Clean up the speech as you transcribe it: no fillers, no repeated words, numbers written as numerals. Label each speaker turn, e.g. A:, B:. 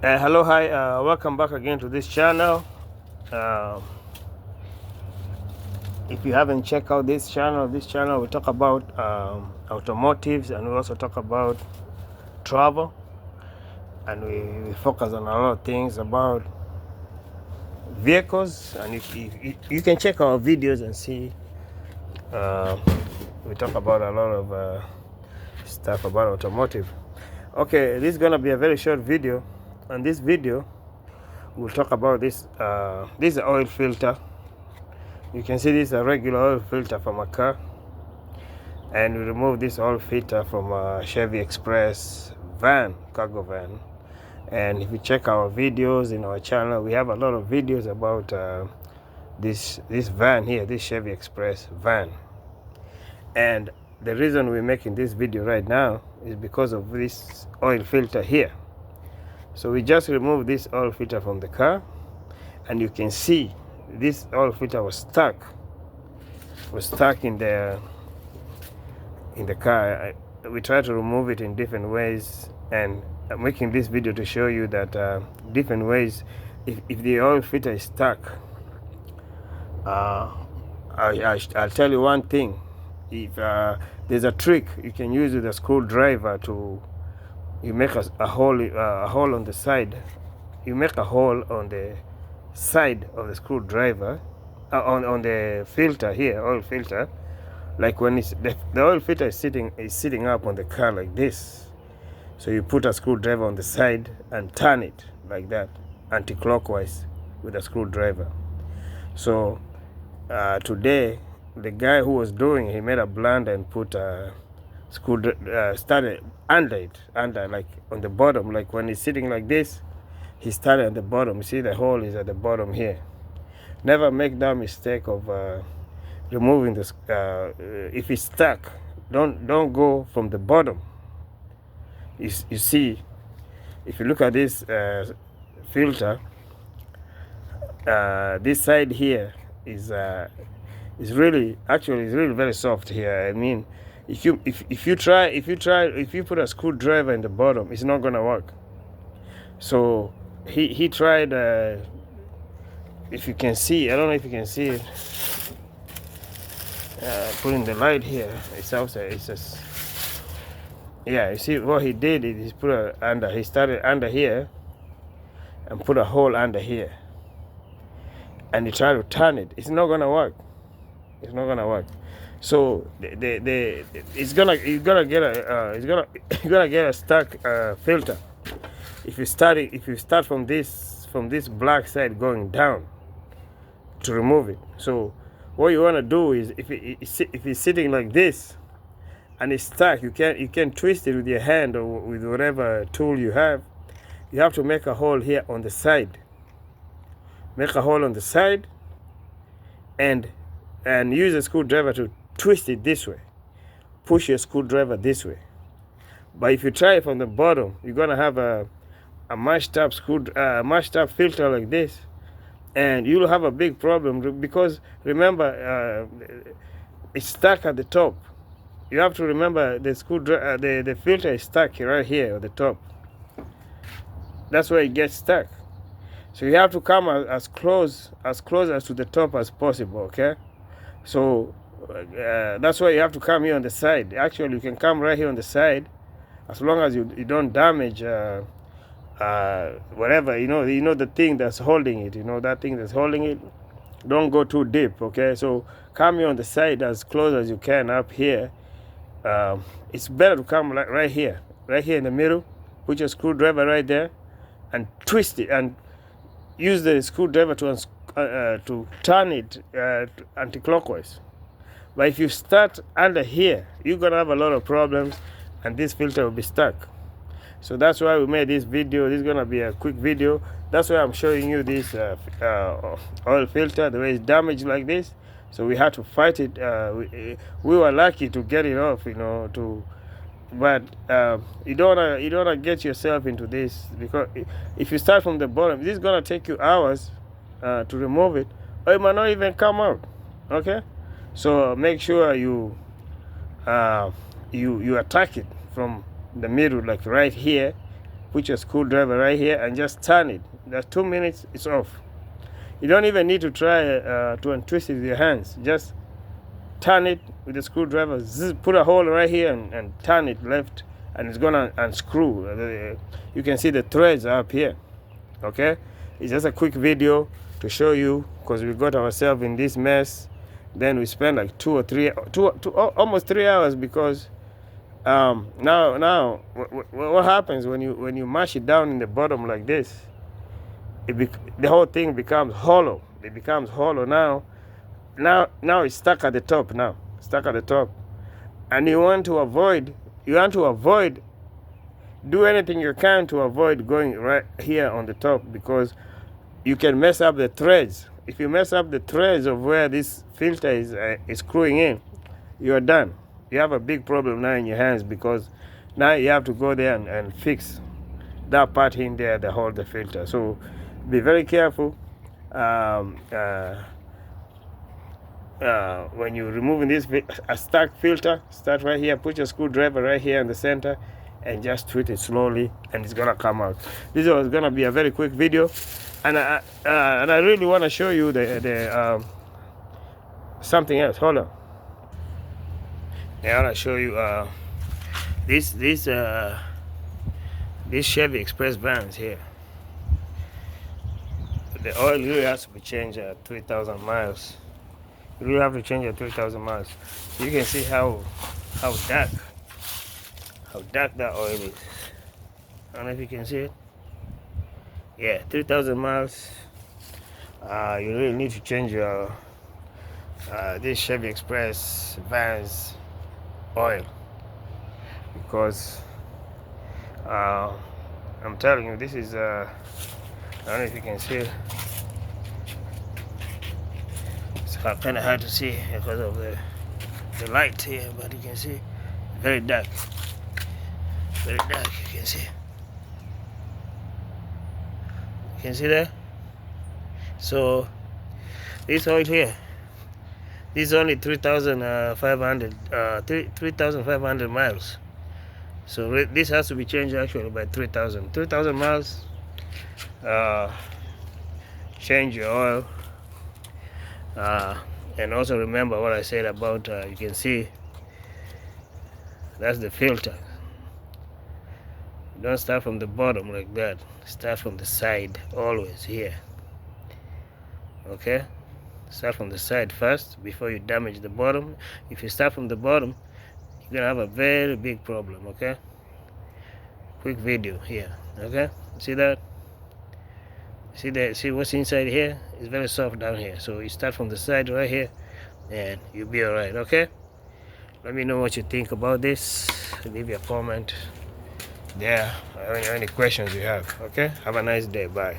A: Hello, hi, welcome back again to this channel. Uh, if you haven't checked out this channel we talk about automotives, and we also talk about travel, and we focus on a lot of things about vehicles. And if you can check our videos and see, uh, we talk about a lot of stuff about automotive. Okay, this is gonna be a very short video. On this video, we'll talk about this. This is an oil filter. You can see this is a regular oil filter from a car, and we remove this oil filter from a Chevy Express van, cargo van. And if you check our videos in our channel, we have a lot of videos about this van here, this Chevy Express van. And the reason we're making this video right now is because of this oil filter here. So we just removed this oil filter from the car, and you can see this oil filter was stuck in the car. We try to remove it in different ways, and I'm making this video to show you that different ways. If the oil filter is stuck, I'll tell you one thing. If there's a trick you can use with a screwdriver to, you make a hole on the side. You make a hole on the side of the screwdriver, on the filter here, oil filter. Like when the oil filter is sitting up on the car like this. So you put a screwdriver on the side and turn it like that, anti-clockwise with a screwdriver. So today, the guy who was doing it, he made a blunder and put a screwdriver, started under like on the bottom. Like when he's sitting like this, he started at the bottom. You see the hole is at the bottom here. Never make that mistake of removing this. If it's stuck, don't go from the bottom. You see, if you look at this filter, this side here is really very soft here. I mean, if you put a screwdriver in the bottom, it's not gonna work. So he tried. If you can see, I don't know if you can see it. Putting the light here, it's outside. It's just, yeah. You see what he did is he put he started under here and put a hole under here, and he tried to turn it. It's not gonna work. It's not gonna work. So you're gonna get a stuck filter if you start from this black side going down to remove it. So what you want to do is, if it's sitting like this and it's stuck, you can twist it with your hand or with whatever tool you have. You have to make a hole here on the side. Make a hole on the side, and use a screwdriver to twist it this way. Push your screwdriver this way. But if you try it from the bottom, you're gonna have a mashed up filter like this, and you'll have a big problem, because remember, it's stuck at the top. You have to remember the the filter is stuck right here at the top. That's where it gets stuck. So you have to come as close as to the top as possible. Okay, so that's why you have to come here on the side. Actually, you can come right here on the side, as long as you don't damage whatever, the thing that's holding it, that thing that's holding it. Don't go too deep. Okay, so come here on the side as close as you can up here. It's better to come right here in the middle. Put your screwdriver right there and twist it, and use the screwdriver to turn it anti-clockwise. But if you start under here, you're gonna have a lot of problems, and this filter will be stuck. So that's why we made this video. This is gonna be a quick video. That's why I'm showing you this oil filter, the way it's damaged like this. So we had to fight it. We were lucky to get it off, but you don't wanna get yourself into this, because if you start from the bottom, this is gonna take you hours to remove it, or it might not even come out. Okay, so make sure you attack it from the middle, like right here, put your screwdriver right here and just turn it. That's 2 minutes, it's off. You don't even need to try to untwist it with your hands. Just turn it with the screwdriver, put a hole right here and turn it left, and it's gonna unscrew. You can see the threads are up here. Okay, it's just a quick video to show you, because we got ourselves in this mess. Then we spent like almost 3 hours, because now what happens when you mash it down in the bottom like this, the whole thing becomes hollow. It becomes hollow now. Now it's stuck at the top. And you want to avoid. Do anything you can to avoid going right here on the top, because you can mess up the threads. If you mess up the threads of where this filter is screwing in, you are done. You have a big problem now in your hands, because now you have to go there and fix that part in there that holds the filter. So be very careful when you're removing this a stuck filter. Start right here, put your screwdriver right here in the center, and just twist it slowly, and it's gonna come out. This was gonna be a very quick video, and I really want to show you the something else. Hold on. I want to show you these Chevy Express vans here. The oil really has to be changed at 3,000 miles. You really have to change at 3,000 miles. You can see how dark that oil is. I don't know if you can see it. Yeah, 3,000 miles. You really need to change your this Chevy Express vans oil, because I'm telling you, this is I don't know if you can see it. It's kind of hard to see because of the light here, but you can see very dark. You can see. You can see that. So this oil here, this is only 3,500 miles. So this has to be changed actually by 3,000 miles. Change your oil. And also remember what I said about, you can see, that's the filter. Don't start from the bottom like that. Start from the side, always here. Okay? Start from the side first before you damage the bottom. If you start from the bottom, you're gonna have a very big problem. Okay? Quick video here. Okay? See that? See what's inside here? It's very soft down here. So you start from the side right here, and you'll be alright. Okay? Let me know what you think about this. Leave your comment there. Any questions you have. Okay? Have a nice day. Bye.